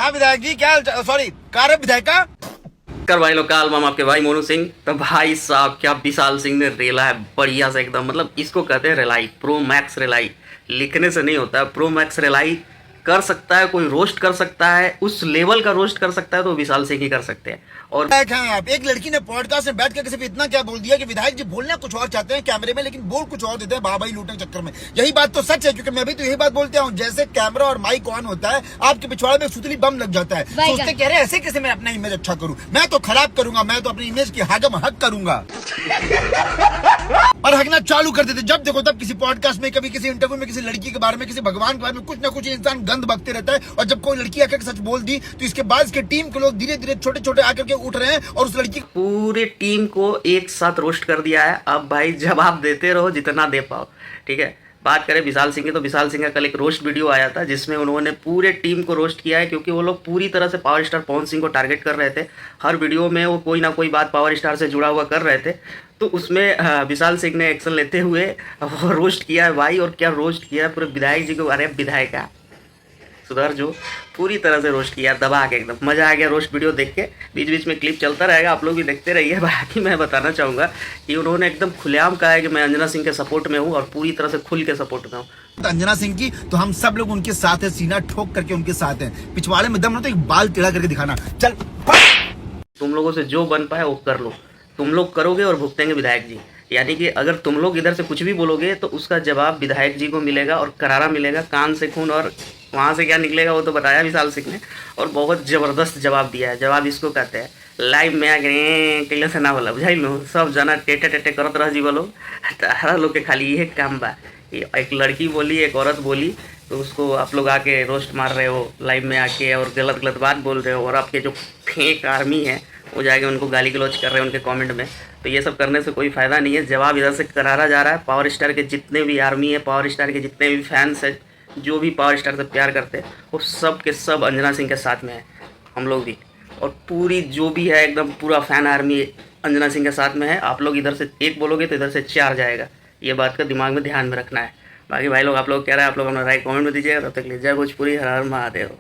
हाँ विधायक जी, क्या सॉरी कार्य विधायिका। कर भाई लोग का एल्बम आपके भाई मोनू सिंह। तो भाई साहब क्या विशाल सिंह ने रेला है बढ़िया से एकदम, मतलब इसको कहते हैं रेलाई, प्रो मैक्स रेलाई। लिखने से नहीं होता है, प्रो मैक्स रेलाई कर सकता है कोई, रोस्ट कर सकता है, उस लेवल का रोस्ट कर सकता है तो विशाल सिंह ही कर सकते हैं। और आप एक लड़की ने पॉडकास्ट में बैठ के किसी पे इतना क्या बोल दिया कि विधायक जी बोलना कुछ और चाहते हैं कैमरे में, लेकिन बोल कुछ और देते हैं भाई लूटने के चक्कर में। यही बात तो सच है, क्योंकि मैं भी तो यही बात बोलता हूँ, जैसे कैमरा और माइक ऑन होता है आपके पिछवाड़े में सुतली बम लग जाता है, सोचते कह रहे ऐसे कैसे मैं अपना इमेज अच्छा करूँ, मैं तो खराब करूंगा, मैं तो अपनी इमेज की हागम हक करूंगा और हकना चालू कर देते। जब देखो तब किसी पॉडकास्ट में, कभी किसी इंटरव्यू में किसी लड़की के बारे में, किसी भगवान के बारे में कुछ ना कुछ इंसान गंद बकते रहता है। और जब कोई लड़की आकर सच बोल दी तो इसके बाद इसके टीम के लोग धीरे धीरे छोटे छोटे आकर के उठ रहे हैं और उस लड़की पूरे टीम को एक साथ रोस्ट कर दिया है। अब भाई जवाब देते रहो जितना दे पाओ, ठीक है। बात करें विशाल सिंह की, तो विशाल सिंह का कल एक रोस्ट वीडियो आया था जिसमें उन्होंने पूरे टीम को रोस्ट किया है, क्योंकि वो लोग पूरी तरह से पावर स्टार पवन सिंह को टारगेट कर रहे थे। हर वीडियो में वो कोई ना कोई बात पावर स्टार से जुड़ा हुआ कर रहे थे, तो उसमें विशाल सिंह ने एक्शन लेते हुए रोस्ट किया है भाई। और क्या रोस्ट किया है पूरे विधायक जी को, अरे विधायिका सुधर जो, पूरी तरह से रोस्ट किया दबा के एकदम। मज़ा आ गया रोस्ट वीडियो देख के। बीच बीच में क्लिप चलता रहेगा, आप लोग भी देखते रहिए। बाकी मैं बताना चाहूँगा कि उन्होंने एकदम खुलेआम कहा है कि मैं अंजना सिंह के सपोर्ट में हूँ और पूरी तरह से खुल के सपोर्ट में हूँ अंजना सिंह की, तो हम सब लोग उनके साथ है, सीना ठोक करके उनके साथ है। पिछवाड़े में दम ना तो एक बाल टेढ़ा करके दिखाना। चल तुम लोगों से जो बन पाए वो कर लो, तुम लोग करोगे और भुगतेंगे विधायक जी। यानी कि अगर तुम लोग इधर से कुछ भी बोलोगे तो उसका जवाब विधायक जी को मिलेगा और करारा मिलेगा, कान से खून। और वहाँ से क्या निकलेगा वो तो बताया विशाल सिंह ने, और बहुत ज़बरदस्त जवाब दिया है। जवाब इसको कहते हैं लाइव में आ गए किले से ना बोला बुझाई लो, सब जना टेटे टेटे करत रह जी बोलो। तारा लोग के खाली ये काम बा, एक लड़की बोली एक औरत बोली तो उसको आप लोग आके रोस्ट मार रहे हो लाइव में आके, और गलत गलत बात बोल रहे हो। और आपके जो फेक आर्मी है वो जाके उनको गाली गलौज कर रहे हैं उनके कमेंट में। तो ये सब करने से कोई फ़ायदा नहीं है। जवाब इधर से करारा जा रहा है। पावर स्टार के जितने भी आर्मी है, पावर स्टार के जितने भी फैंस हैं, जो भी पावर स्टार से प्यार करते हैं, वो सब के सब अंजना सिंह के साथ में है, हम लोग भी। और पूरी जो भी है एकदम पूरा फैन आर्मी अंजना सिंह के साथ में है। आप लोग इधर से एक बोलोगे तो इधर से 4 जाएगा, ये बात का दिमाग में ध्यान में रखना है। बाकी भाई लोग आप लोग कह रहे हैं, आप लोग अपना राय कमेंट में दीजिएगा। तब तक ले जय भोजपुरी, हर हर महादेव।